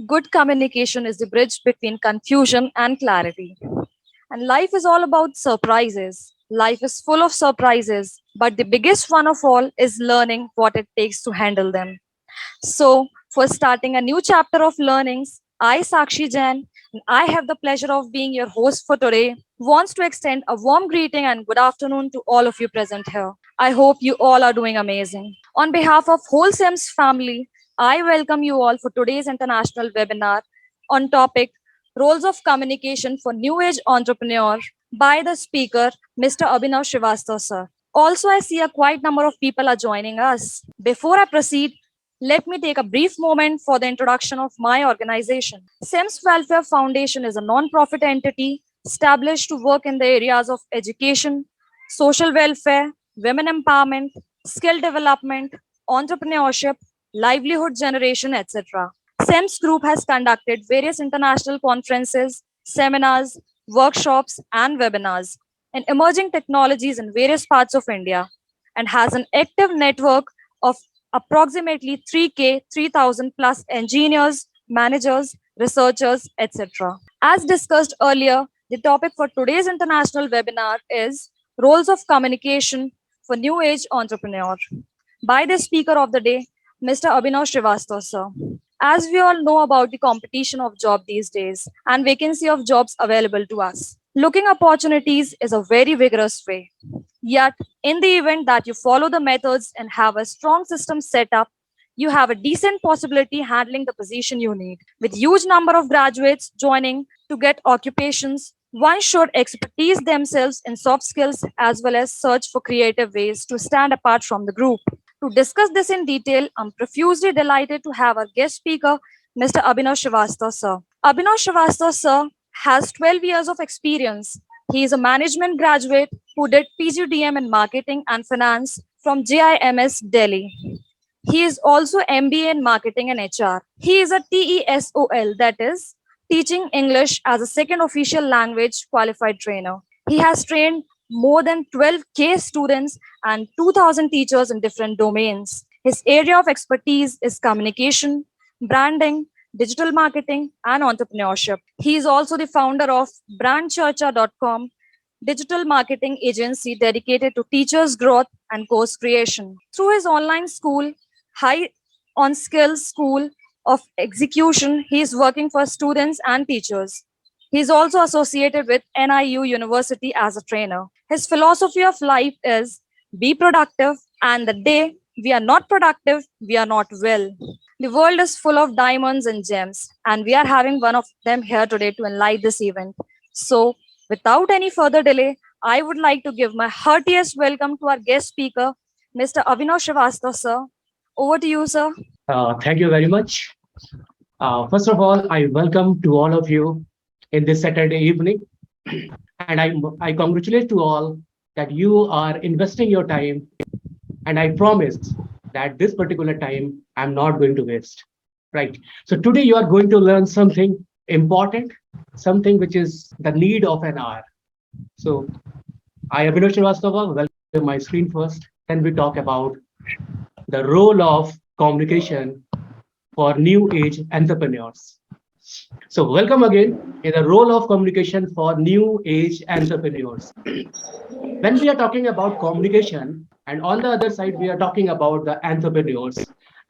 Good communication is the bridge between confusion and clarity. And life is all about surprises. Life is full of surprises, but the biggest one of all is learning what it takes to handle them. So, for starting a new chapter of learnings, I, Sakshi Jain, and I have the pleasure of being your host for today, wants to extend a warm greeting and good afternoon to all of you present here. I hope you all are doing amazing. On behalf of whole SEMS family, I welcome you all for today's international webinar on topic Roles of Communication for New Age Entrepreneur by the speaker, Mr. Abhinav Srivastava, sir. Also, I see a quite number of people are joining us. Before I proceed, let me take a brief moment for the introduction of my organization. SEMS Welfare Foundation is a non-profit entity established to work in the areas of education, social welfare, women empowerment, skill development, entrepreneurship, livelihood generation, etc. SEMS Group has conducted various international conferences, seminars, workshops, and webinars in emerging technologies in various parts of India and has an active network of approximately 3K, 3,000 plus engineers, managers, researchers, etc. As discussed earlier, the topic for today's international webinar is Roles of Communication for New Age Entrepreneur by the speaker of the day, Mr. Abhinav Srivastava, sir. As we all know about the competition of job these days and vacancy of jobs available to us, looking opportunities is a very vigorous way. Yet, in the event that you follow the methods and have a strong system set up, you have a decent possibility handling the position you need. With huge number of graduates joining to get occupations, one should expertise themselves in soft skills as well as search for creative ways to stand apart from the group. To discuss this in detail, I'm profusely delighted to have our guest speaker, Mr. Abhinav Srivastava, sir. Abhinav Srivastava, sir, has 12 years of experience. He is a management graduate who did PGDM in marketing and finance from JIMS Delhi. He is also MBA in marketing and HR. He is a TESOL, that is, Teaching English as a Second Official Language qualified trainer. He has trained more than 12K students and 2,000 teachers in different domains. His area of expertise is communication, branding, digital marketing, and entrepreneurship. He is also the founder of brandchurcha.com, digital marketing agency dedicated to teachers' growth and course creation. Through his online school, High on Skills School of Execution, he is working for students and teachers. He is also associated with NIU University as a trainer. His philosophy of life is be productive, and the day we are not productive, we are not well. The world is full of diamonds and gems, and we are having one of them here today to enlighten this event. So, without any further delay, I would like to give my heartiest welcome to our guest speaker, Mr. Avinav Srivastava, sir. Over to you, sir. Thank you very much. First of all, I welcome to all of you in this Saturday evening. And I congratulate to all that you are investing your time. And I promise that this particular time I'm not going to waste. Right. So today you are going to learn something important, something which is the need of an hour. So I, Abhinav Srivastava, welcome my screen first. Then we talk about the role of communication for new age entrepreneurs. So welcome again in the role of communication for new age entrepreneurs. When we are talking about communication, and on the other side, we are talking about the entrepreneurs.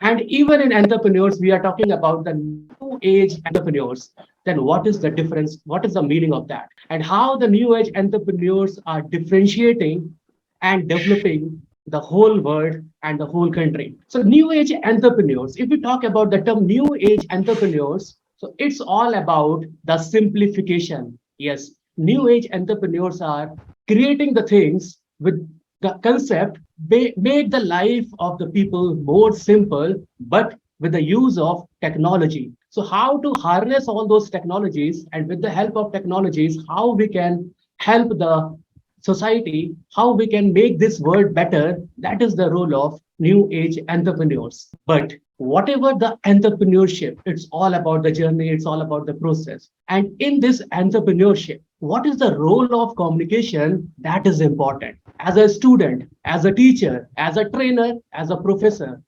And even in entrepreneurs, we are talking about the new age entrepreneurs. Then what is the difference? What is the meaning of that? And how the new age entrepreneurs are differentiating and developing the whole world and the whole country. So new age entrepreneurs, if we talk about the term new age entrepreneurs, so it's all about the simplification. Yes, new age entrepreneurs are creating the things with the concept, make the life of the people more simple, but with the use of technology. So how to harness all those technologies, and with the help of technologies, how we can help the society, how we can make this world better, that is the role of new age entrepreneurs. But whatever the entrepreneurship, it's all about the journey, it's all about the process. And in this entrepreneurship, what is the role of communication? That is important. As a student, as a teacher, as a trainer, as a professor,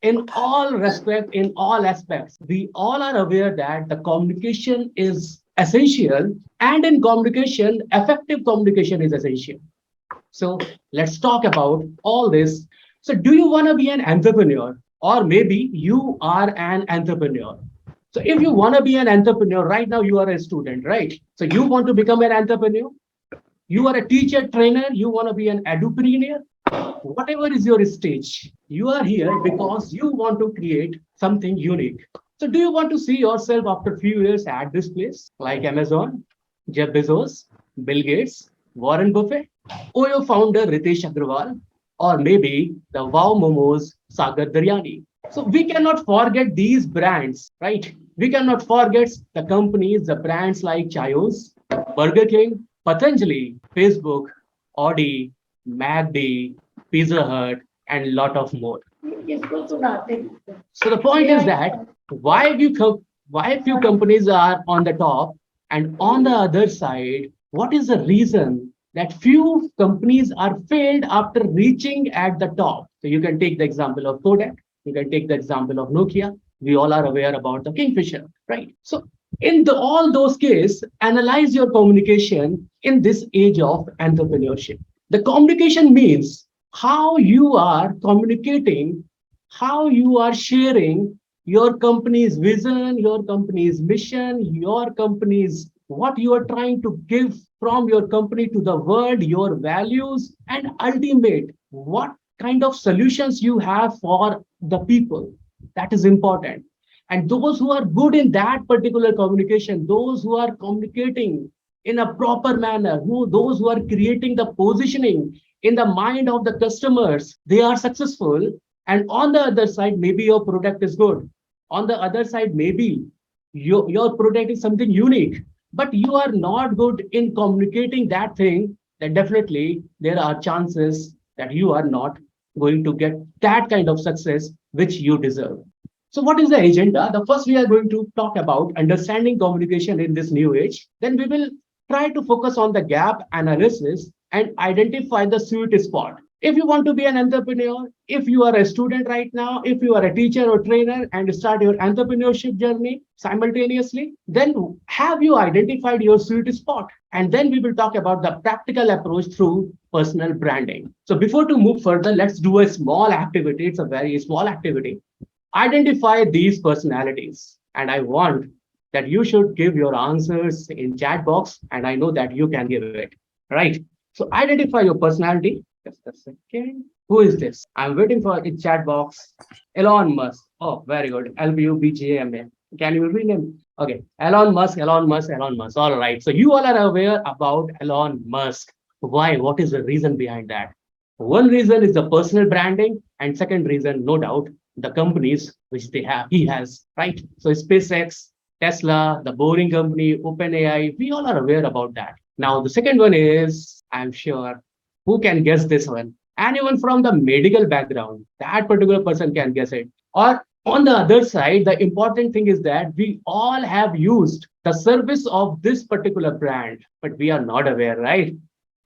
in all respect, in all aspects, we all are aware that the communication is essential, and in communication, effective communication is essential. So let's talk about all this. So, do you want to be an entrepreneur? Or maybe you are an entrepreneur. So, if you want to be an entrepreneur, right now you are a student, right? So, you want to become an entrepreneur? You are a teacher, trainer, you want to be an edupreneur? Whatever is your stage, you are here because you want to create something unique. So, do you want to see yourself after a few years at this place, like Amazon, Jeff Bezos, Bill Gates, Warren Buffett, Oyo founder Ritesh Agrawal, or maybe the Wow Momos Sagar Daryani? So, we cannot forget these brands, right? We cannot forget the companies, the brands like Chayos, Burger King, Patanjali, Facebook, Audi, MACD, Pizza Hut, and lot of more. So the point is that why few companies are on the top, and on the other side, what is the reason that few companies are failed after reaching at the top? So you can take the example of Kodak, you can take the example of Nokia. We all are aware about the Kingfisher, right? So in all those cases, analyze your communication in this age of entrepreneurship. The communication means how you are communicating, how you are sharing your company's vision, your company's mission, your company's what you are trying to give from your company to the world, your values, and ultimate what kind of solutions you have for the people. That is important. And those who are good in that particular communication, those who are communicating in a proper manner, those who are creating the positioning in the mind of the customers, they are successful. And on the other side, maybe your product is good. On the other side, maybe your product is something unique, but you are not good in communicating that thing, then definitely there are chances that you are not going to get that kind of success which you deserve. So, what is the agenda? The first, we are going to talk about understanding communication in this new age. Then, we will try to focus on the gap analysis and identify the sweet spot. If you want to be an entrepreneur, if you are a student right now, if you are a teacher or trainer and start your entrepreneurship journey simultaneously, then have you identified your sweet spot? And then we will talk about the practical approach through personal branding. So before to move further, let's do a small activity. It's a very small activity. Identify these personalities. And I want that you should give your answers in chat box. And I know that you can give it. Right. So identify your personality. Just a second. Who is this? I'm waiting for a chat box. Elon Musk. Oh, very good. LBUBGMA. Can you rename? Okay. Elon Musk, Elon Musk, Elon Musk. All right. So you all are aware about Elon Musk. Why? What is the reason behind that? One reason is the personal branding, and second reason, no doubt, the companies which he has, right? So SpaceX, Tesla, the Boring Company, OpenAI, we all are aware about that. Now, the second one is, I'm sure, who can guess this one? Anyone from the medical background, that particular person can guess it. Or on the other side, the important thing is that we all have used the service of this particular brand, but we are not aware, right?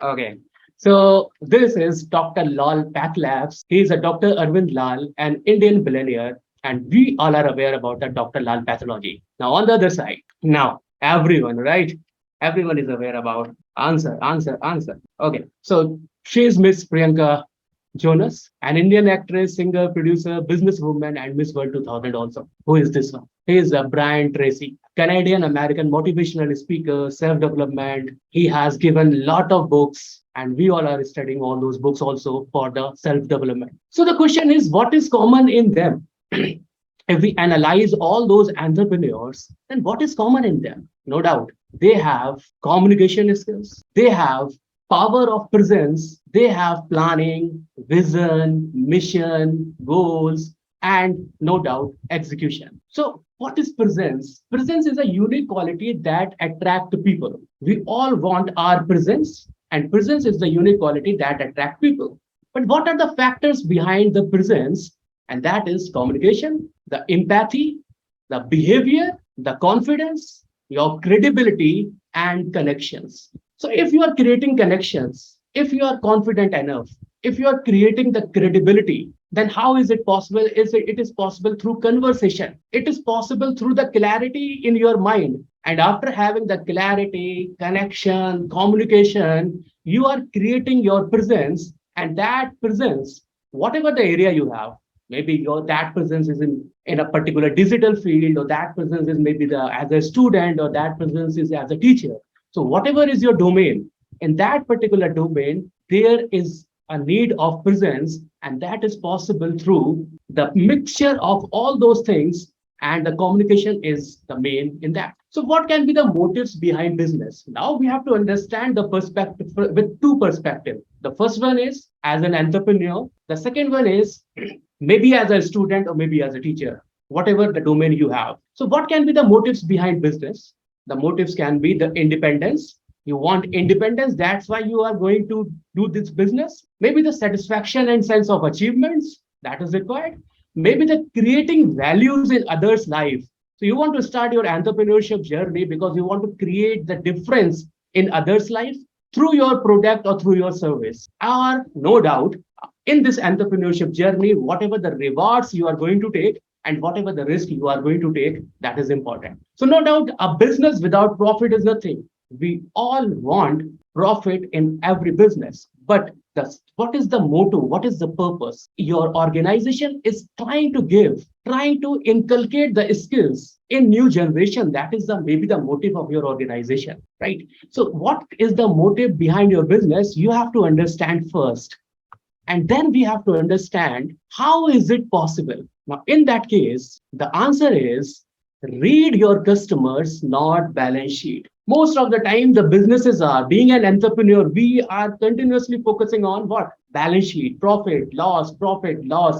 Okay. So this is Dr. Lal Pathlabs. He is a Dr. Arvind Lal, an Indian billionaire, and we all are aware about the Dr. Lal pathology. Now on the other side, now everyone, right? Everyone is aware about answer. Okay. So she is Miss Priyanka Jonas, an Indian actress, singer, producer, businesswoman, and Miss World 2000 also. Who is this one? He is Brian Tracy, Canadian American motivational speaker, self development. He has given a lot of books, and we all are studying all those books also for the self development. So the question is, what is common in them? If we analyze all those entrepreneurs, then what is common in them? No doubt, they have communication skills, they have power of presence, they have planning, vision, mission, goals, and no doubt execution. So, what is presence? Presence is a unique quality that attract people. We all want our presence, and presence is the unique quality that attract people. But what are the factors behind the presence? And that is communication, the empathy, the behavior, the confidence, your credibility, and connections. So if you are creating connections, if you are confident enough, if you are creating the credibility, Then how is it possible? It is possible through conversation. It is possible through the clarity in your mind. And after having the clarity, connection, communication, you are creating your presence, and that presence, whatever the area you have, maybe your that presence is in a particular digital field, or that presence is maybe the as a student, or that presence is as a teacher. So whatever is your domain, in that particular domain, there is a need of presence, and that is possible through the mixture of all those things, and the communication is the main in that. So what can be the motives behind business? Now we have to understand the perspective with two perspectives. The first one is as an entrepreneur, the second one is maybe as a student or maybe as a teacher, whatever the domain you have. So what can be the motives behind business? The motives can be the independence. You want independence, that's why you are going to do this business. Maybe the satisfaction and sense of achievements that is required. Maybe the creating values in others' life. So you want to start your entrepreneurship journey because you want to create the difference in others' life through your product or through your service. Or no doubt, in this entrepreneurship journey, whatever the rewards you are going to take and whatever the risk you are going to take, that is important. So no doubt, a business without profit is nothing. We all want profit in every business, but what is the motto? What is the purpose? Your organization is trying to inculcate the skills in new generation. That is the maybe the motive of your organization, right? So what is the motive behind your business? You have to understand first, and then we have to understand how is it possible. Now in that case, the answer is read your customers, not balance sheet. Most of the time the businesses are being an entrepreneur, we are continuously focusing on what? Balance sheet, profit loss,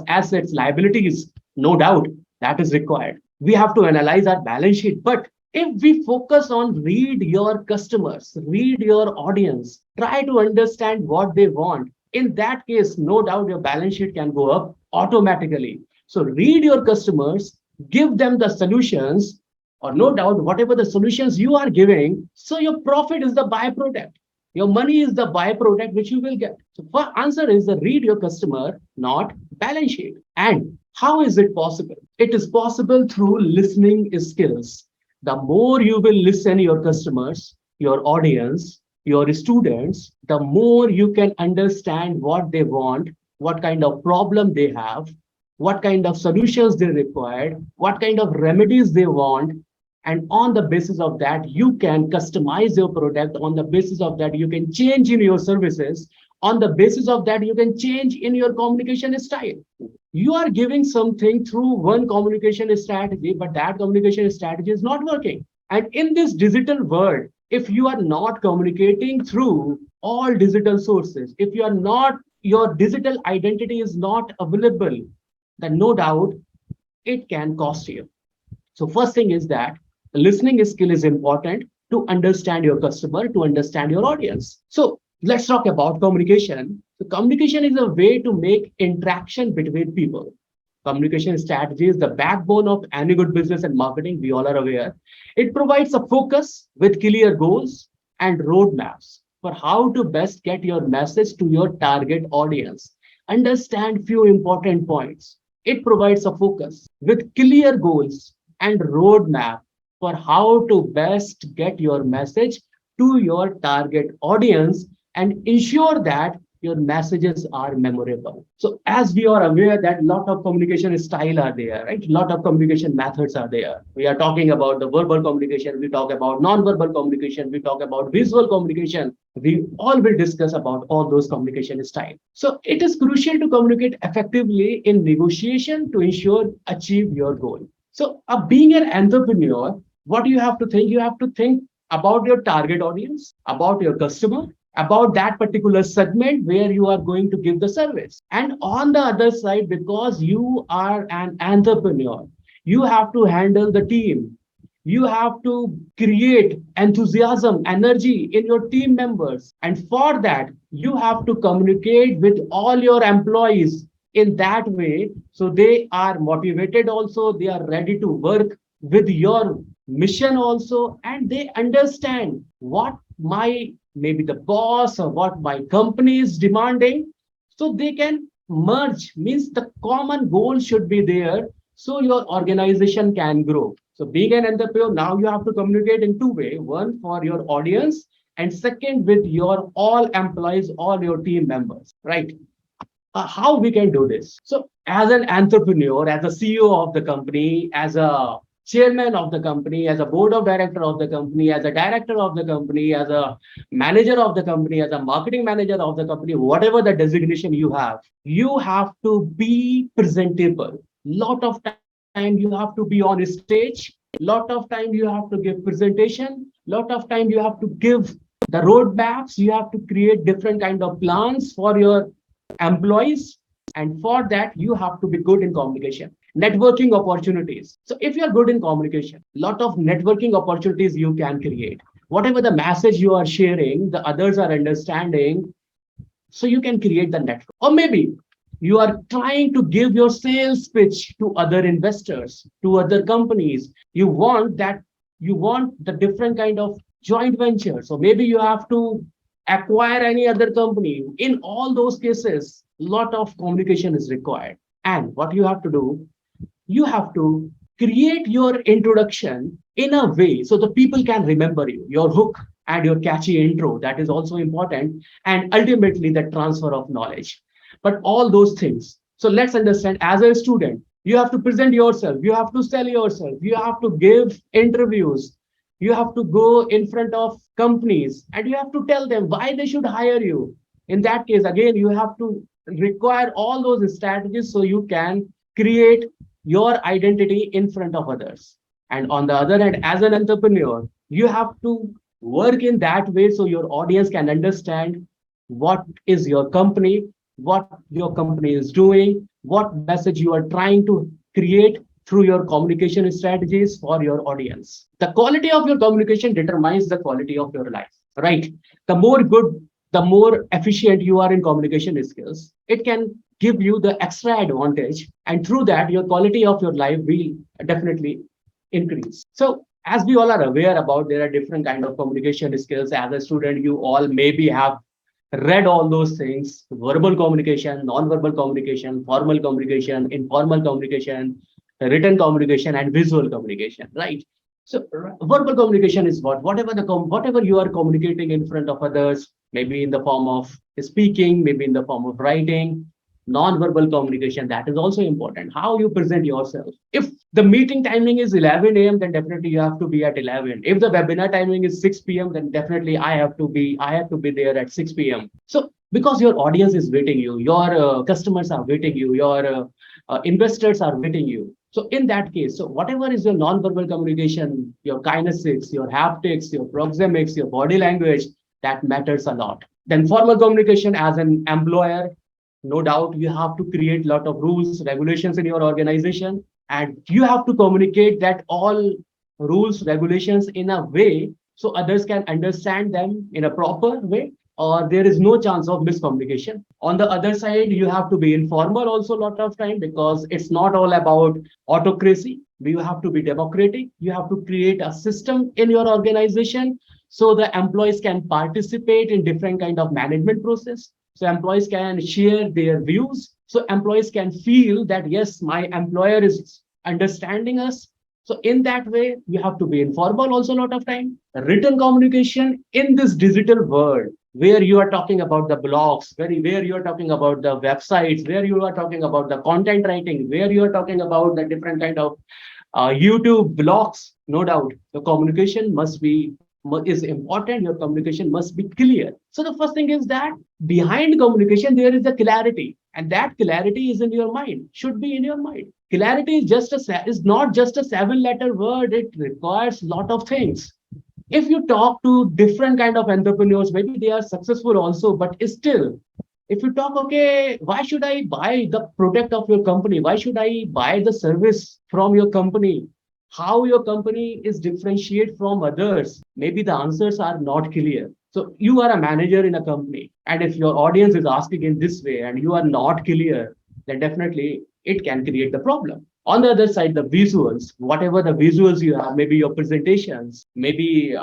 assets, liabilities. No doubt that is required. We have to analyze our balance sheet, but if we focus on read your customers, read your audience, try to understand what they want, in that case, no doubt your balance sheet can go up automatically. So read your customers, give them the solutions, or no doubt, whatever the solutions you are giving, so your profit is the byproduct. Your money is the byproduct which you will get. So for answer is the read your customer, not balance sheet. And how is it possible? It is possible through listening skills. The more you will listen your customers, your audience, your students, the more you can understand what they want, what kind of problem they have, what kind of solutions they require, what kind of remedies they want. And on the basis of that, you can customize your product. On the basis of that, you can change in your services. On the basis of that, you can change in your communication style. You are giving something through one communication strategy, but that communication strategy is not working. And in this digital world, if you are not communicating through all digital sources, if you are not, your digital identity is not available, then no doubt it can cost you. So first thing is that the listening skill is important to understand your customer, to understand your audience. So let's talk about communication. So communication is a way to make interaction between people. Communication strategy is the backbone of any good business and marketing. We all are aware. It provides a focus with clear goals and roadmaps for how to best get your message to your target audience. Understand few important points. It provides a focus with clear goals and roadmap for how to best get your message to your target audience and ensure that your messages are memorable. So as we are aware that a lot of communication style are there, right? A lot of communication methods are there. We are talking about the verbal communication, we talk about non-verbal communication, we talk about visual communication. We all will discuss about all those communication style. So it is crucial to communicate effectively in negotiation to ensure achieve your goal. So being an entrepreneur, what do you have to think? You have to think about your target audience, about your customer, about that particular segment where you are going to give the service. And on the other side, because you are an entrepreneur, you have to handle the team. You have to create enthusiasm, energy in your team members. And for that, you have to communicate with all your employees in that way. So they are motivated also, they are ready to work with your mission also, and they understand what my maybe the boss or what my company is demanding, so they can merge means the common goal should be there so your organization can grow. So being an entrepreneur, now you have to communicate in two ways. One for your audience and second with your all employees, all your team members, right? How we can do this. So, as an entrepreneur, as a CEO of the company, as a chairman of the company, as a board of director of the company, as a director of the company, as a manager of the company, as a marketing manager of the company, whatever the designation you have to be presentable. Lot of time you have to be on stage. Lot of time you have to give presentation. Lot of time you have to give the roadmaps. You have to create different kind of plans for your employees, and for that you have to be good in communication, networking opportunities. So if you are good in communication, lot of networking opportunities you can create. Whatever the message you are sharing, the others are understanding, so you can create the network. Or maybe you are trying to give your sales pitch to other investors, to other companies. You want the different kind of joint venture. So maybe you have to acquire any other company. In all those cases, lot of communication is required. And what you have to do, you have to create your introduction in a way so the people can remember you, your hook and your catchy intro. That is also important. And ultimately, the transfer of knowledge. But all those things. So let's understand, as a student, you have to present yourself, you have to sell yourself, you have to give interviews, you have to go in front of companies and you have to tell them why they should hire you. In that case, again, you have to require all those strategies so you can create your identity in front of others. And on the other hand, as an entrepreneur, you have to work in that way so your audience can understand what is your company, what your company is doing, what message you are trying to create through your communication strategies for your audience. The quality of your communication determines the quality of your life, right? The more good, the more efficient you are in communication skills, it can give you the extra advantage. And through that, your quality of your life will definitely increase. So as we all are aware about, there are different kind of communication skills. As a student, you all maybe have read all those things: verbal communication, non-verbal communication, formal communication, informal communication, written communication, and visual communication, right? So verbal communication is whatever you are communicating in front of others, maybe in the form of speaking, maybe in the form of writing. Non-verbal communication, that is also important, how you present yourself. If the meeting timing is 11 a.m., then definitely you have to be at 11. If the webinar timing is 6 p.m., then definitely I have to be there at 6 p.m. So because your audience is waiting you, your customers are waiting you, your investors are waiting you. So in that case, so whatever is your non-verbal communication, your kinesics, your haptics, your proxemics, your body language, that matters a lot. Then formal communication, as an employer, no doubt you have to create a lot of rules, regulations in your organization, and you have to communicate that all rules, regulations in a way so others can understand them in a proper way, or there is no chance of miscommunication. On the other side, you have to be informal also a lot of time, because it's not all about autocracy. You have to be democratic. You have to create a system in your organization so the employees can participate in different kind of management process, so employees can share their views, so employees can feel that yes, my employer is understanding us. So in that way, you have to be informal also a lot of time. Written communication in this digital world, where you are talking about the blogs, where you are talking about the websites, where you are talking about the content writing, where you are talking about the different kind of YouTube blogs, no doubt, the communication is important. Your communication must be clear. So the first thing is that behind communication there is a clarity, and that clarity is in your mind. Should be in your mind. Clarity is not just a seven-letter word. It requires a lot of things. If you talk to different kind of entrepreneurs, maybe they are successful also, but still, if you talk, okay, why should I buy the product of your company? Why should I buy the service from your company? How your company is differentiate from others? Maybe the answers are not clear. So you are a manager in a company, and if your audience is asking in this way and you are not clear, then definitely it can create the problem. On the other side, the visuals, whatever the visuals you have, maybe your presentations, maybe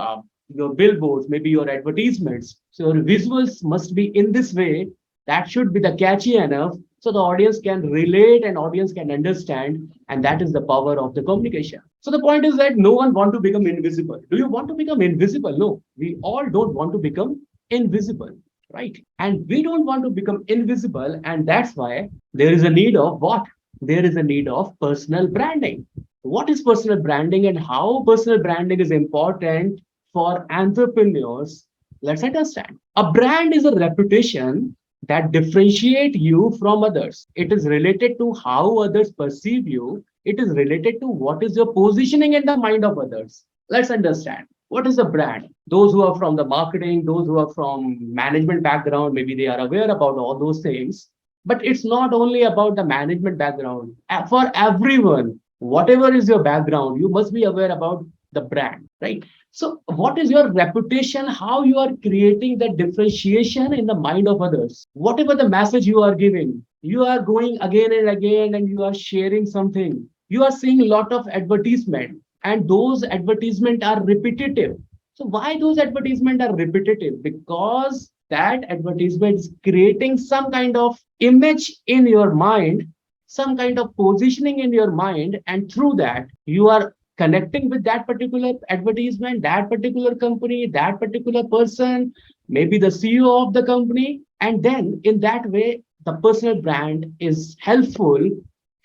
your billboards, maybe your advertisements. So your visuals must be in this way, that should be the catchy enough So the audience can relate and audience can understand, and that is the power of the communication. So the point is that no one want to become invisible. Do you want to become invisible? No, we all don't want to become invisible, right? And we don't want to become invisible, and that's why there is a need of what? There is a need of personal branding. What is personal branding and how personal branding is important for entrepreneurs? Let's understand. A brand is a reputation that differentiate you from others. It is related to how others perceive you. It is related to what is your positioning in the mind of others. Let's understand. What is a brand? Those who are from the marketing, those who are from management background, maybe they are aware about all those things. But it's not only about the management background. For everyone, whatever is your background, you must be aware about the brand, right? So, what is your reputation? How you are creating that differentiation in the mind of others? Whatever the message you are giving, you are going again and again and you are sharing something. You are seeing a lot of advertisement, and those advertisements are repetitive. So, why those advertisements are repetitive? Because that advertisement is creating some kind of image in your mind, some kind of positioning in your mind, and through that, you are connecting with that particular advertisement, that particular company, that particular person, maybe the CEO of the company. And then in that way, the personal brand is helpful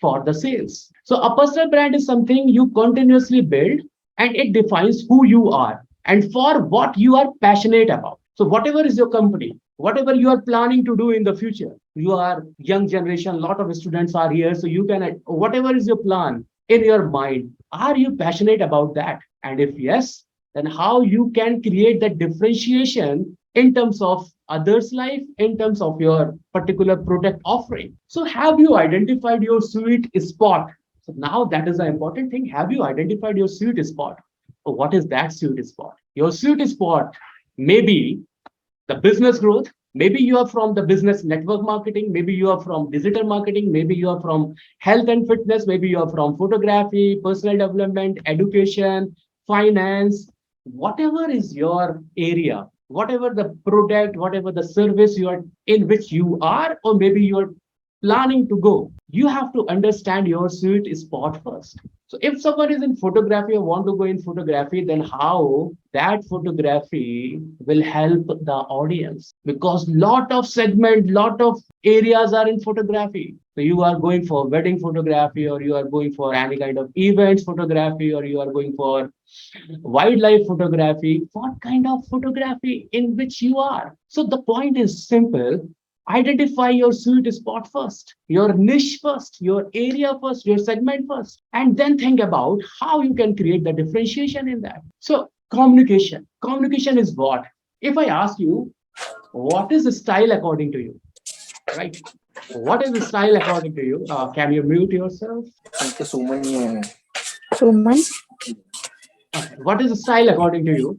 for the sales. So a personal brand is something you continuously build and it defines who you are and for what you are passionate about. So whatever is your company, whatever you are planning to do in the future, you are young generation, a lot of students are here. So you can, whatever is your plan in your mind, are you passionate about that? And if yes, then how you can create that differentiation in terms of others' life, in terms of your particular product offering. So have you identified your sweet spot? So now that is the important thing. Have you identified your sweet spot? So what is that sweet spot? Your sweet spot may be the business growth. Maybe you are from the business network marketing. Maybe you are from digital marketing. Maybe you are from health and fitness. Maybe you are from photography, personal development, education, finance. Whatever is your area, whatever the product, whatever the service you are in which you are, or maybe you are planning to go, you have to understand your sweet spot first. So if someone is in photography or want to go in photography, then how that photography will help the audience? Because lot of segment, lot of areas are in photography. So you are going for wedding photography, or you are going for any kind of events photography, or you are going for wildlife photography. What kind of photography in which you are? So the point is simple. Identify your sweet spot first, your niche first, your area first, your segment first, and then think about how you can create the differentiation in that. So, communication. Communication is what? If I ask you, what is the style according to you? Right? What is the style according to you? Can you mute yourself? Anche Suman. Suman? Okay. What is the style according to you?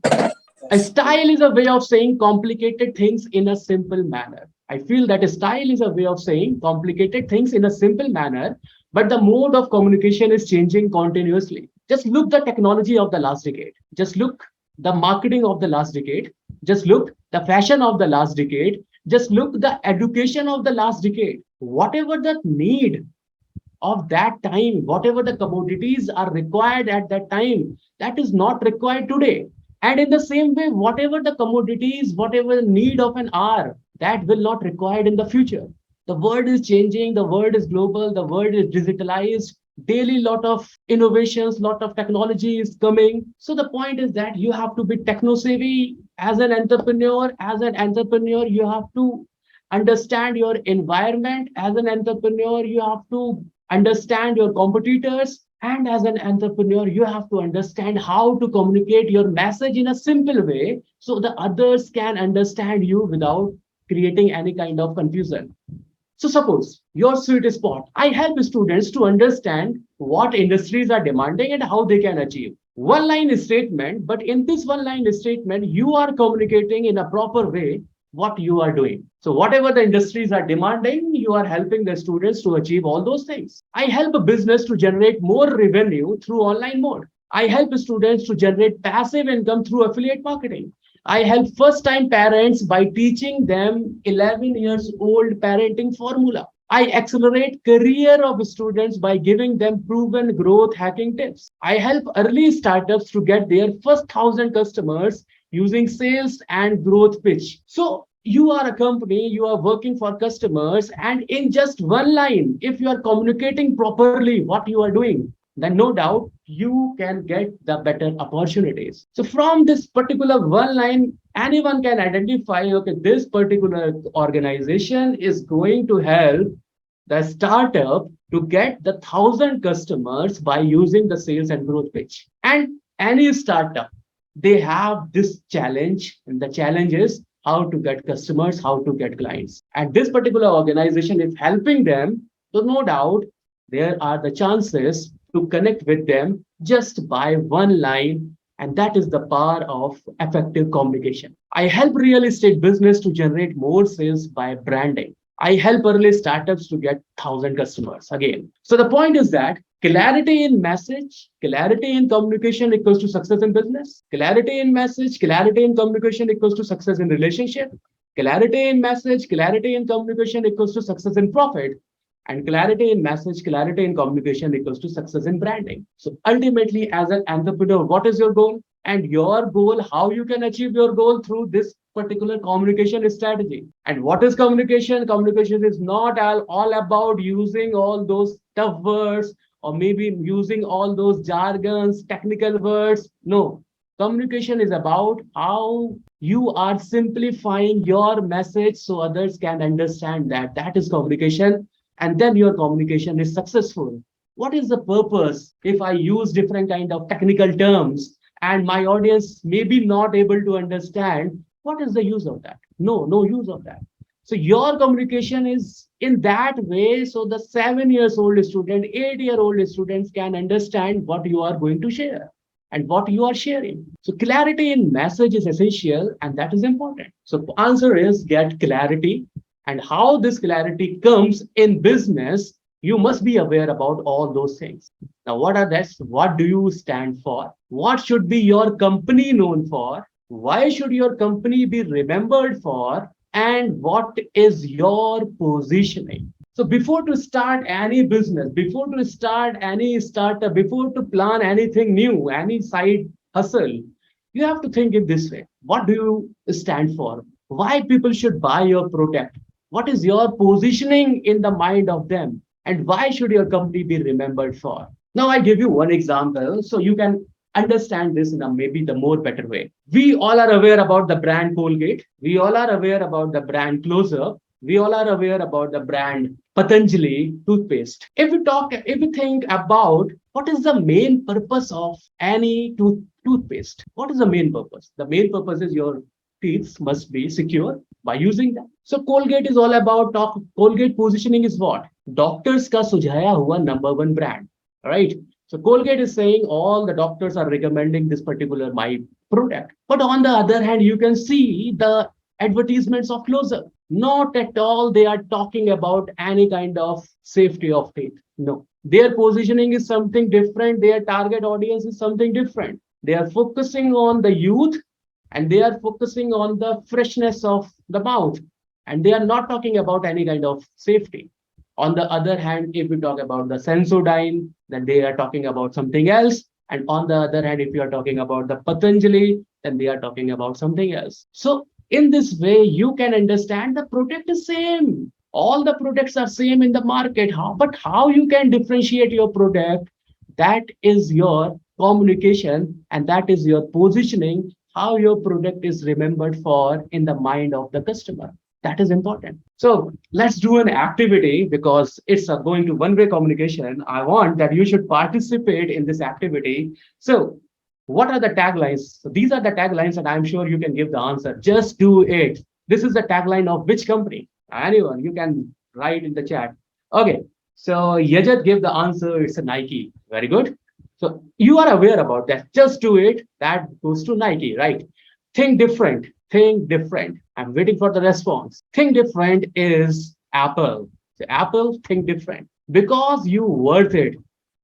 A style is a way of saying complicated things in a simple manner. I feel that a style is a way of saying complicated things in a simple manner, but the mode of communication is changing continuously. Just look the technology of the last decade. Just look the marketing of the last decade. Just look the fashion of the last decade. Just look the education of the last decade. Whatever the need of that time, whatever the commodities are required at that time, that is not required today. And in the same way, whatever the commodities, whatever the need of an hour, that will not required in the future. The world is changing, the world is global, the world is digitalized. Daily lot of innovations, lot of technology is coming. So the point is that you have to be techno savvy as an entrepreneur. As an entrepreneur, you have to understand your environment. As an entrepreneur, you have to understand your competitors. And as an entrepreneur, you have to understand how to communicate your message in a simple way so the others can understand you without creating any kind of confusion. So suppose your sweet spot, I help students to understand what industries are demanding and how they can achieve. One line statement, but in this one line statement, you are communicating in a proper way what you are doing. So whatever the industries are demanding, you are helping the students to achieve all those things. I help a business to generate more revenue through online mode. I help students to generate passive income through affiliate marketing. I help first time parents by teaching them 11 years old parenting formula. I accelerate career of students by giving them proven growth hacking tips. I help early startups to get their first 1,000 customers using sales and growth pitch. So you are a company, you are working for customers, and in just one line, if you are communicating properly what you are doing, then no doubt you can get the better opportunities. So from this particular one line, anyone can identify, okay, this particular organization is going to help the startup to get the 1,000 customers by using the sales and growth pitch. And any startup, they have this challenge, and the challenge is how to get customers, how to get clients. And this particular organization is helping them. So no doubt there are the chances to connect with them just by one line. And that is the power of effective communication. I help real estate business to generate more sales by branding. I help early startups to get 1,000 customers again. So the point is that clarity in message, clarity in communication equals to success in business. Clarity in message, clarity in communication equals to success in relationship. Clarity in message, clarity in communication equals to success in profit. And clarity in message, clarity in communication equals to success in branding. So ultimately, as an entrepreneur, what is your goal? And your goal, how you can achieve your goal through this particular communication strategy. And what is communication? Communication is not all about using all those tough words or maybe using all those jargons, technical words. No, communication is about how you are simplifying your message so others can understand that. That is communication. And then your communication is successful. What is the purpose if I use different kind of technical terms and my audience may be not able to understand? What is the use of that? No use of that. So your communication is in that way so the 7 years old student, 8-year-old students can understand what you are going to share and what you are sharing. So clarity in message is essential and that is important. So answer is get clarity. And how this clarity comes in business, you must be aware about all those things. Now, what are that? What do you stand for? What should be your company known for? Why should your company be remembered for? And what is your positioning? So before to start any business, before to start any startup, before to plan anything new, any side hustle, you have to think in this way. What do you stand for? Why people should buy your product? What is your positioning in the mind of them? And why should your company be remembered for? Now, I give you one example so you can understand this in a maybe the more better way. We all are aware about the brand Colgate. We all are aware about the brand Closer. We all are aware about the brand Patanjali toothpaste. If we think about what is the main purpose of any toothpaste, what is the main purpose? The main purpose is your teeth must be secure by using them. So Colgate is all about talk. Colgate positioning is what? Doctors ka sujhaya hua number one brand. All right. So Colgate is saying all the doctors are recommending this particular my product. But on the other hand, you can see the advertisements of Closer. Not at all they are talking about any kind of safety of teeth. No. Their positioning is something different. Their target audience is something different. They are focusing on the youth and they are focusing on the freshness of the mouth and they are not talking about any kind of safety. On the other hand, if we talk about the Sensodyne, then they are talking about something else. And on the other hand, if you are talking about the Patanjali, then they are talking about something else. So in this way, you can understand the product is same. All the products are same in the market. But how you can differentiate your product, that is your communication and that is your positioning, how your product is remembered for in the mind of the customer. That is important. So let's do an activity because it's going to one-way communication. I want that you should participate in this activity. So what are the taglines? So these are the taglines and I'm sure you can give the answer. Just do it. This is the tagline of which company? Anyone, you can write in the chat. Okay. So Yajat gave the answer. It's a Nike. Very good. So you are aware about that. Just do it. That goes to Nike, right? Think different. Think different. I'm waiting for the response. Think different is Apple. So Apple, think different. Because you worth it.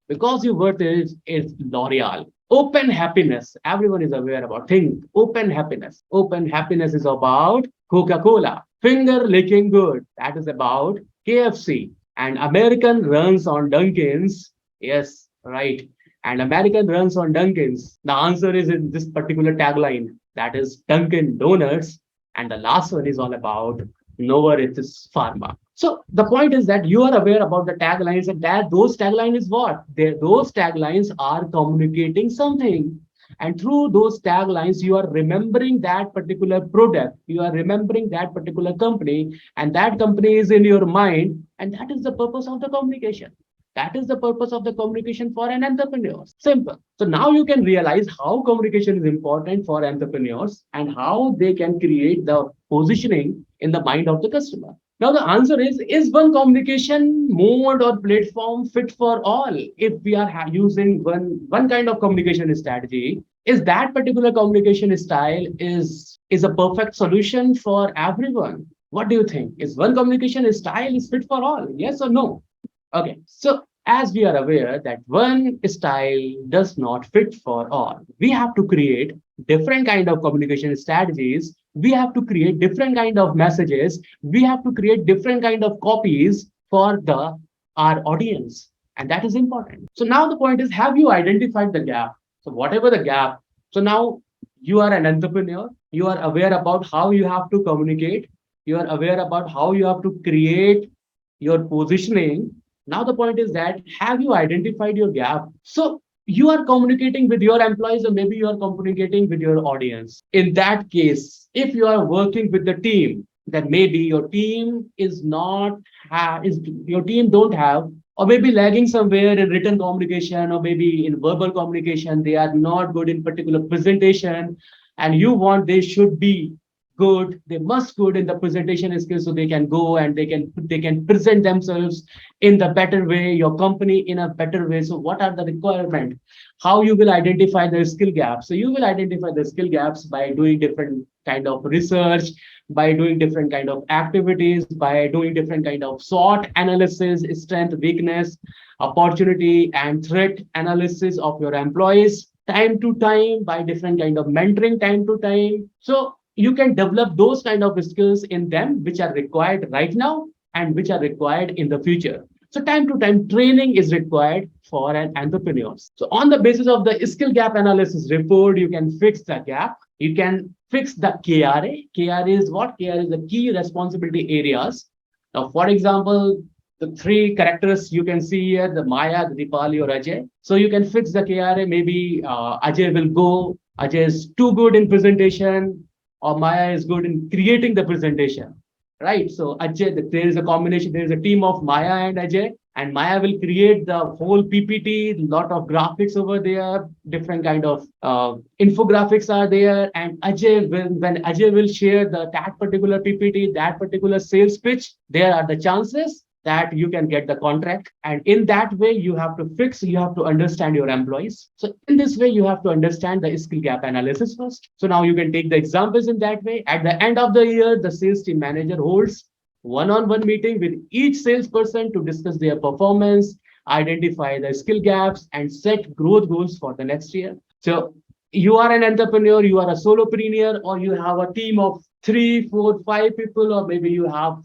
Because you worth it is L'Oreal. Open happiness. Everyone is aware about. Think open happiness. Open happiness is about Coca-Cola. Finger licking good. That is about KFC. And American runs on Dunkin's. Yes, right. And American runs on Dunkin's. The answer is in this particular tagline. That is Dunkin' Donuts. And the last one is all about Novartis Pharma. So the point is that you are aware about the taglines, and that those taglines is what? Those taglines are communicating something. And through those taglines, you are remembering that particular product, you are remembering that particular company, and that company is in your mind, and that is the purpose of the communication. That is the purpose of the communication for an entrepreneur. Simple. So now you can realize how communication is important for entrepreneurs and how they can create the positioning in the mind of the customer. Now the answer is one communication mode or platform fit for all? If we are using one kind of communication strategy, is that particular communication style is a perfect solution for everyone? What do you think? Is one communication style is fit for all? Yes or no? Okay, so as we are aware that one style does not fit for all, we have to create different kind of communication strategies. We have to create different kind of messages. We have to create different kind of copies for the our audience, and that is important. So now the point is, have you identified the gap? So whatever the gap, so now you are an entrepreneur. You are aware about how you have to communicate. You are aware about how you have to create your positioning. Now the point is that have you identified your gap? So you are communicating with your employees, or maybe you are communicating with your audience. In that case, if you are working with the team, then maybe your team is not is your team don't have, or maybe lagging somewhere in written communication, or maybe in verbal communication. They are not good in particular presentation, and you want they should be good, they must good in the presentation skills, so they can go and they can present themselves in the better way, your company in a better way. So what are the requirement? How you will identify the skill gaps? So you will identify the skill gaps by doing different kind of research, by doing different kind of activities, by doing different kind of SWOT analysis, strength, weakness, opportunity and threat analysis of your employees time to time, by different kind of mentoring time to time. So you can develop those kind of skills in them which are required right now and which are required in the future. So time to time training is required for an entrepreneur. So on the basis of the skill gap analysis report, you can fix the gap. You can fix the KRA. KRA is what? KRA is the key responsibility areas. Now, for example, the three characters you can see here, the Maya, the Dipali, or Ajay. So you can fix the KRA. Maybe Ajay will go. Ajay is too good in presentation, or Maya is good in creating the presentation, right? So Ajay, there is a combination, there is a team of Maya and Ajay, and Maya will create the whole PPT, lot of graphics over there, different kind of infographics are there, and Ajay will, when Ajay will share that particular PPT, that particular sales pitch, there are the chances that you can get the contract. And in that way, you have to fix, you have to understand your employees. So in this way, you have to understand the skill gap analysis first. So now you can take the examples in that way. At the end of the year, the sales team manager holds one-on-one meeting with each salesperson to discuss their performance, identify the skill gaps, and set growth goals for the next year. So you are an entrepreneur, you are a solopreneur, or you have a team of 3, 4, 5 people, or maybe you have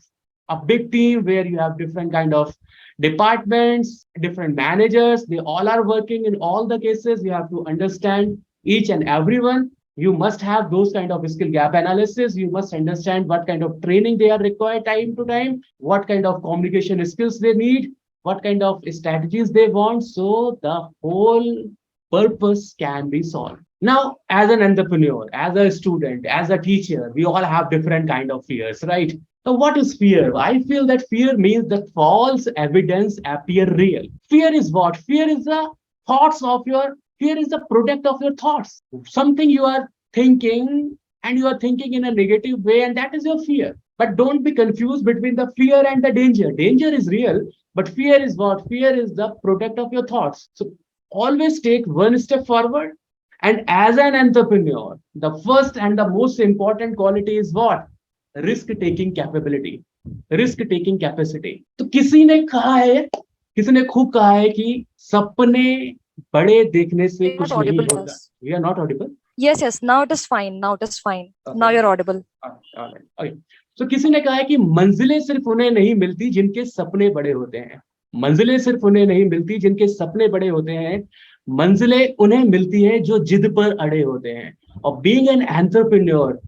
a big team where you have different kind of departments, different managers. They all are working. In all the cases, you have to understand each and everyone. You must have those kind of skill gap analysis. You must understand what kind of training they are required time to time, what kind of communication skills they need, what kind of strategies they want, so the whole purpose can be solved. Now, as an entrepreneur, as a student, as a teacher, we all have different kind of fears, right? So what is fear? I feel that fear means that false evidence appear real. Fear is what? Fear is the thoughts of your, fear is the product of your thoughts. Something you are thinking, and you are thinking in a negative way, and that is your fear. But don't be confused between the fear and the danger. Danger is real, but fear is what? Fear is the product of your thoughts. So always take one step forward. And as an entrepreneur, the first and the most important quality is what? Risk taking capability, risk taking capacity. तो किसी ने कहा है, किसी ने खूब कहा है कि सपने बड़े देखने से You're कुछ not नहीं audible to होता. us. We are not audible. Yes, yes. Now it is fine. Now it is fine. Okay. Now you're audible. All right. Okay. So किसी ने कहा है कि मंजिलें सिर्फ उन्हें नहीं मिलती जिनके सपने बड़े होते हैं। मंजिलें सिर्फ उन्हें नहीं मिलती जिनके सपने बड़े होते हैं, मंजिलें उन्हें मिलती है जो जिद पर अड़े होते हैं। और being an entrepreneur,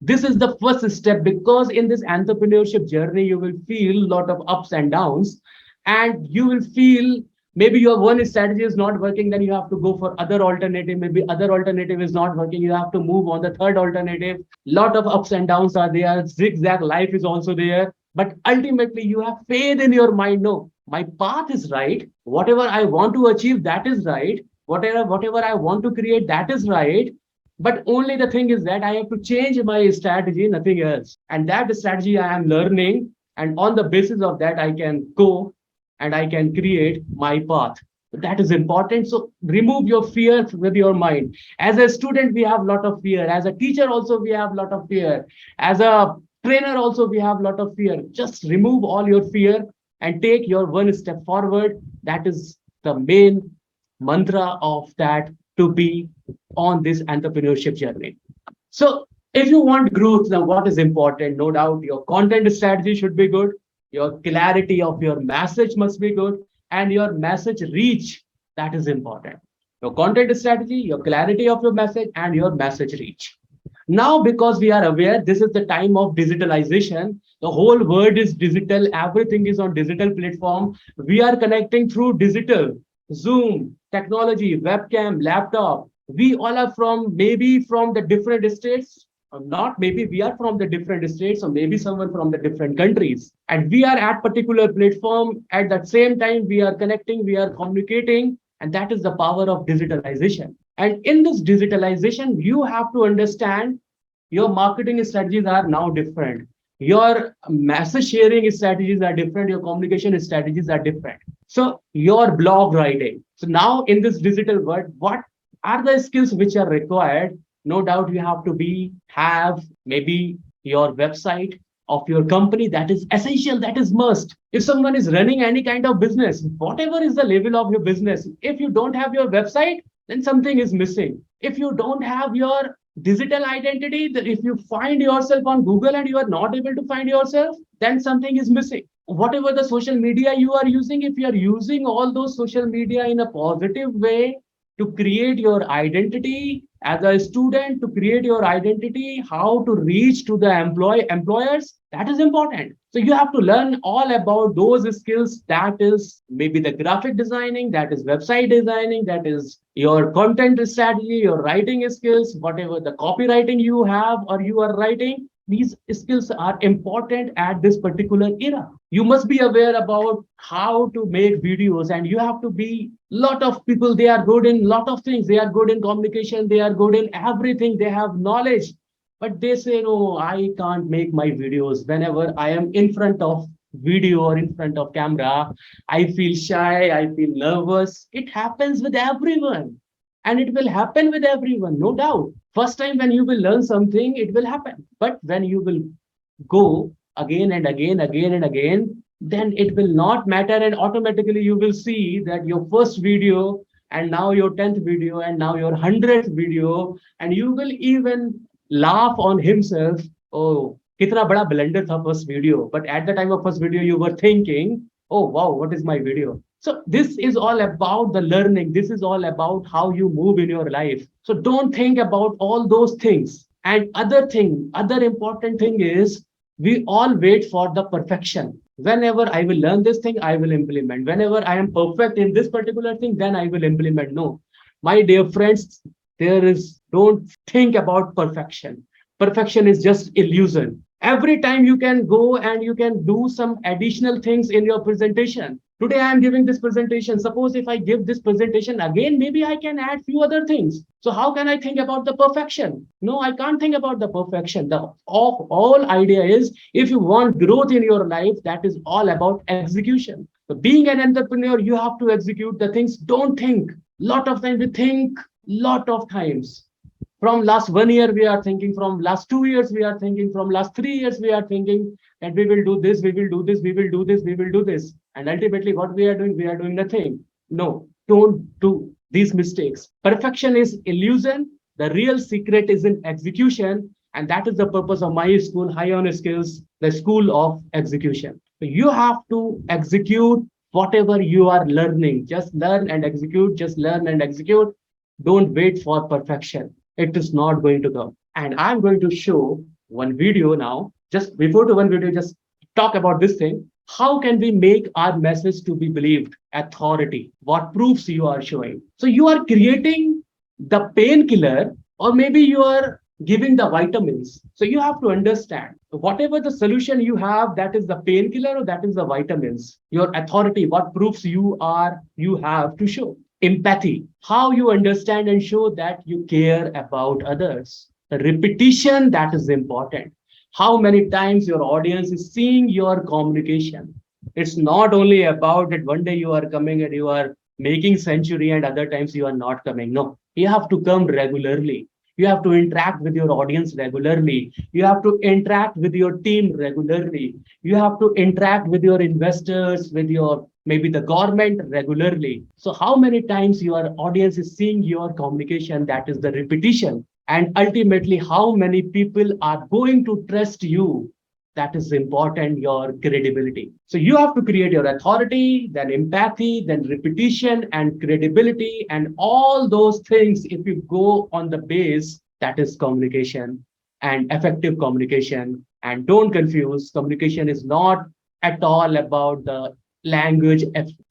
this is the first step, because in this entrepreneurship journey you will feel lot of ups and downs, and you will feel maybe your one strategy is not working, then you have to go for other alternative, maybe other alternative is not working, you have to move on the third alternative. Lot of ups and downs are there, zigzag life is also there, but ultimately you have faith in your mind. No, my path is right, whatever I want to achieve, that is right, whatever I want to create, that is right, but only the thing is that I have to change my strategy, nothing else. And that strategy I am learning. And on the basis of that, I can go and I can create my path. That is important. So remove your fear with your mind. As a student, we have a lot of fear. As a teacher, also, we have a lot of fear. As a trainer, also, we have a lot of fear. Just remove all your fear and take your one step forward. That is the main mantra of that, to be on this entrepreneurship journey. So if you want growth, now what is important? No doubt your content strategy should be good, your clarity of your message must be good, and your message reach, that is important. Your content strategy, your clarity of your message, and your message reach. Now, because we are aware this is the time of digitalization, the whole world is digital, everything is on digital platform. We are connecting through digital, Zoom, technology, webcam, laptop. We all are from maybe from the different states, or not maybe we are from the different states, or maybe someone from the different countries. And we are at particular platform. At that same time, we are connecting, we are communicating, and that is the power of digitalization. And in this digitalization, you have to understand your marketing strategies are now different. Your message sharing strategies are different. Your communication strategies are different. So your blog writing. So now in this digital world, what are the skills which are required? No doubt you have to have maybe your website of your company, that is essential, that is must. If someone is running any kind of business, whatever is the level of your business, if you don't have your website, then something is missing. If you don't have your digital identity, if you find yourself on Google and you are not able to find yourself, then something is missing. Whatever the social media you are using, if you are using all those social media in a positive way to create your identity as a student, to create your identity, how to reach to the employers, that is important. So you have to learn all about those skills. That is maybe the graphic designing, that is website designing, that is your content strategy, your writing skills, whatever the copywriting you have or you are writing. These skills are important at this particular era. You must be aware about how to make videos, and you have to be lot of people, they are good in lot of things, they are good in communication, they are good in everything, they have knowledge, but they say no, I can't make my videos. Whenever I am in front of video or in front of camera, I feel shy, I feel nervous. It happens with everyone, and it will happen with everyone, no doubt. First time when you will learn something, it will happen, but when you will go again and again, again and again, then it will not matter. And automatically you will see that your first video, and now your 10th video, and now your 100th video, and you will even laugh on himself. Oh, kitna bada blender tha first video. But at the time of first video, you were thinking, oh, wow, what is my video? So this is all about the learning. This is all about how you move in your life. So don't think about all those things. And other important thing is, we all wait for the perfection. Whenever I will learn this thing, I will implement. Whenever I am perfect in this particular thing, then I will implement. No, my dear friends, don't think about perfection. Perfection is just illusion. Every time you can go and you can do some additional things in your presentation. Today I am giving this presentation. Suppose if I give this presentation again, maybe I can add few other things. So how can I think about the perfection? No, I can't think about the perfection. The all idea is, if you want growth in your life, that is all about execution. So being an entrepreneur, you have to execute the things. Don't think. Lot of times we think, lot of times. From last 1 year, we are thinking, from last 2 years, we are thinking, from last 3 years, we are thinking that we will do this, we will do this, we will do this, we will do this. And ultimately, what we are doing nothing. No, don't do these mistakes. Perfection is illusion. The real secret is in execution. And that is the purpose of my school, High On Skills, the school of execution. So you have to execute whatever you are learning. Just learn and execute, just learn and execute. Don't wait for perfection. It is not going to come. And I'm going to show one video now. Just before to one video, just talk about this thing. How can we make our message to be believed? Authority. What proofs you are showing? So you are creating the painkiller, or maybe you are giving the vitamins. So you have to understand whatever the solution you have, that is the painkiller or that is the vitamins. Your authority, what proofs you have to show. Empathy, how you understand and show that you care about others. The repetition, that is important. How many times your audience is seeing your communication. It's not only about that one day you are coming and you are making century and other times you are not coming. No, you have to come regularly. You have to interact with your audience regularly. You have to interact with your team regularly. You have to interact with your investors, with your maybe the government regularly. So how many times your audience is seeing your communication, that is the repetition. And ultimately, how many people are going to trust you, that is important, your credibility. So you have to create your authority, then empathy, then repetition and credibility, and all those things. If you go on the base, that is communication and effective communication. And don't confuse, communication is not at all about the language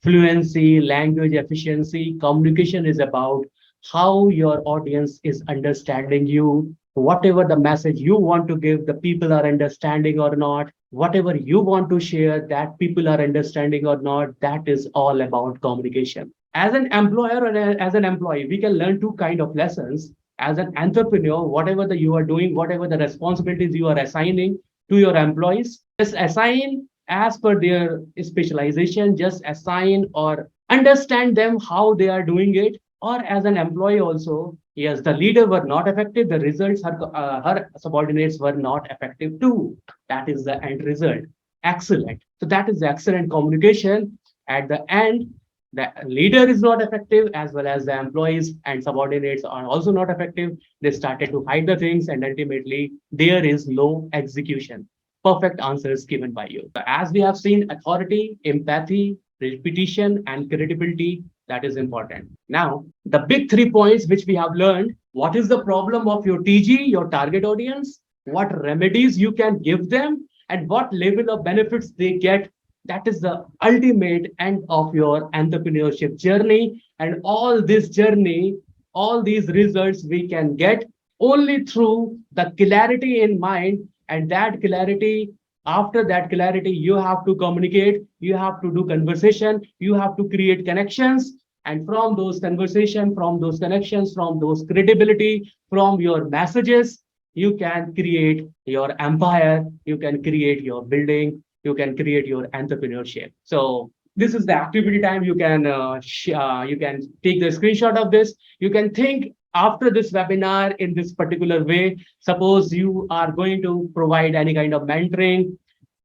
fluency, language efficiency. Communication is about how your audience is understanding you, whatever the message you want to give, the people are understanding or not, whatever you want to share, that people are understanding or not, that is all about communication. As an employer or as an employee, we can learn two kind of lessons. As an entrepreneur, whatever the you are doing, whatever the responsibilities you are assigning to your employees, just assign as per their specialization, just assign or understand them how they are doing it. Or as an employee also, yes, the leader were not effective, the results, her subordinates were not effective too. That is the end result. Excellent. So that is the excellent communication. At the end, the leader is not effective, as well as the employees and subordinates are also not effective. They started to hide the things, and ultimately there is low execution. Perfect answers given by you. So as we have seen, authority, empathy, repetition, and credibility, that is important. Now, the big 3 points which we have learned: what is the problem of your TG, your target audience, what remedies you can give them, and what level of benefits they get. That is the ultimate end of your entrepreneurship journey. And all this journey, all these results we can get only through the clarity in mind. And that clarity, after that clarity, you have to communicate, you have to do conversation, you have to create connections. And from those conversation, from those connections, from those credibility, from your messages, you can create your empire, you can create your building, you can create your entrepreneurship. So this is the activity time. You can take the screenshot of this. You can think after this webinar in this particular way. Suppose you are going to provide any kind of mentoring,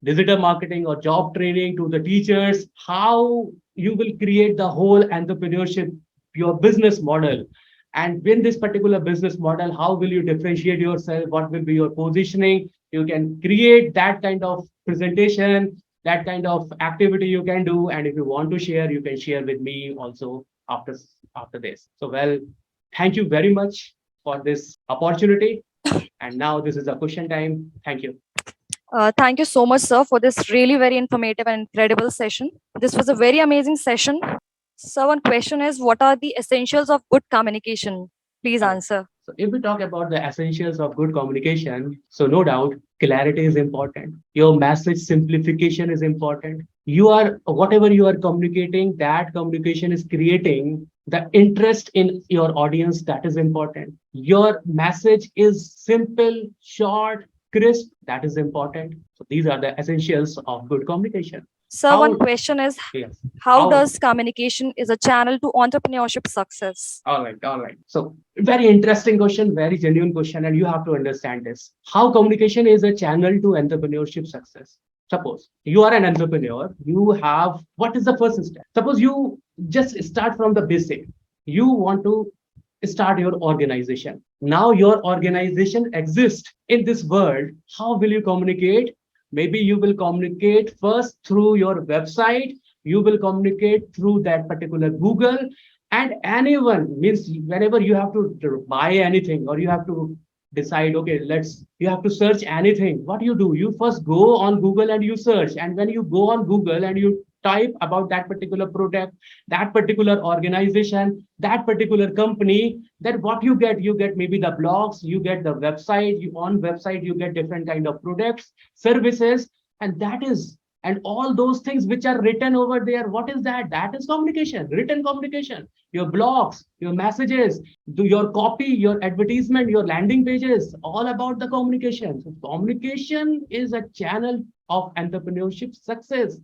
digital marketing, or job training to the teachers, how you will create the whole entrepreneurship, your business model. And in this particular business model, how will you differentiate yourself? What will be your positioning? You can create that kind of presentation, that kind of activity you can do. And if you want to share, you can share with me also after this. So, well, thank you very much for this opportunity. And now this is a question time. Thank you. Thank you so much, sir, for this really very informative and incredible session. This was a very amazing session. So, one question is, what are the essentials of good communication? Please Correct. answer. So if we talk about the essentials of good communication, so no doubt clarity is important. Your message simplification is important. Whatever you are communicating, that communication is creating the interest in your audience. That is important. Your message is simple, short, crisp. That is important. So these are the essentials of good communication. So, one How? question is, Yes. how How? does communication is a channel to entrepreneurship success? All right, all right. So, very interesting question, very genuine question, and you have to understand this. How communication is a channel to entrepreneurship success. Suppose you are an entrepreneur, you have what is the first step? Suppose you just start from the basic. You want to start your organization. Now your organization exists in this world. How will you communicate? Maybe you will communicate first through your website, you will communicate through that particular Google, and anyone means whenever you have to buy anything or you have to decide, okay, let's you have to search anything. What do? You first go on Google and you search. And when you go on Google and you type about that particular product, that particular organization, that particular company, then what you get maybe the blogs, you get the website, you on website you get different kind of products, services, and that is, and all those things which are written over there, what is that? That is communication, written communication. Your blogs, your messages, do your copy, your advertisement, your landing pages, all about the communication. So communication is a channel of entrepreneurship success,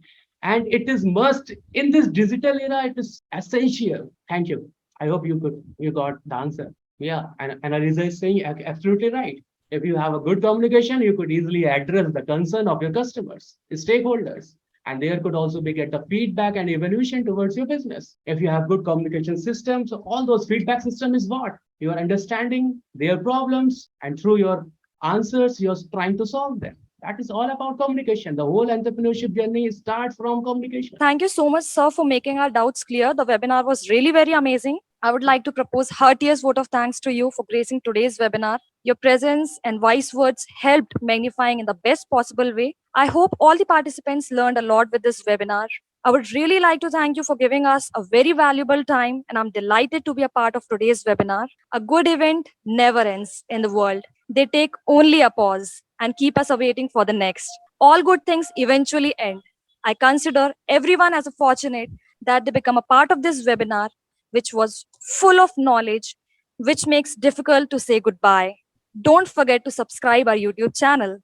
and it is must in this digital era, it is essential. Thank you. I hope you got the answer. Yeah, and Analiza is saying absolutely right. If you have a good communication, you could easily address the concern of your customers, stakeholders, and there could also be get the feedback and evaluation towards your business. If you have good communication systems, so all those feedback system is what you are understanding their problems, and through your answers, you're trying to solve them. That is all about communication. The whole entrepreneurship journey starts from communication. Thank you so much, sir, for making our doubts clear. The webinar was really very amazing. I would like to propose heartiest vote of thanks to you for gracing today's webinar. Your presence and wise words helped magnifying in the best possible way. I hope all the participants learned a lot with this webinar. I would really like to thank you for giving us a very valuable time, and I'm delighted to be a part of today's webinar. A good event never ends in the world. They take only a pause and keep us awaiting for the next. All good things eventually end. I consider everyone as a fortunate that they become a part of this webinar, which was full of knowledge, which makes difficult to say goodbye. Don't forget to subscribe our YouTube channel.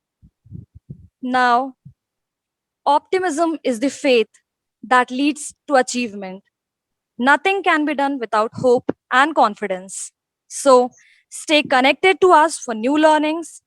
Now, optimism is the faith that leads to achievement. Nothing can be done without hope and confidence. So, stay connected to us for new learnings